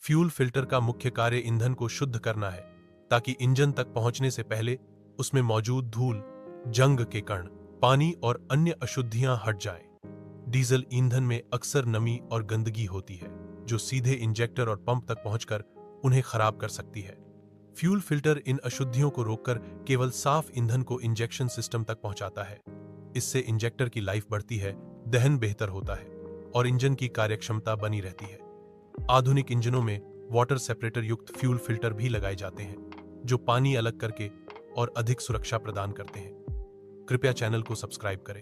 Fuel filter का मुख्य कार्य ईंधन को शुद्ध करना है ताकि इंजन तक पहुंचने से पहले उसमें मौजूद धूल, जंग के कण, पानी और अन्य अशुद्धियां हट जाएं। डीजल ईंधन में अक्सर नमी और गंदगी होती है जो सीधे इंजेक्टर और पंप तक पहुंचकर उन्हें खराब कर सकती है। फ्यूल फिल्टर इन अशुद्धियों को रोककर केवल साफ ईंधन को इंजेक्शन सिस्टम तक पहुंचाता है। इससे इंजेक्टर की लाइफ बढ़ती है, दहन बेहतर होता है और इंजन की कार्यक्षमता बनी रहती है। आधुनिक इंजनों में वाटर सेपरेटर युक्त फ्यूल फिल्टर भी लगाए जाते हैं जो पानी अलग करके और अधिक सुरक्षा प्रदान करते हैं। कृपया चैनल को सब्सक्राइब करें।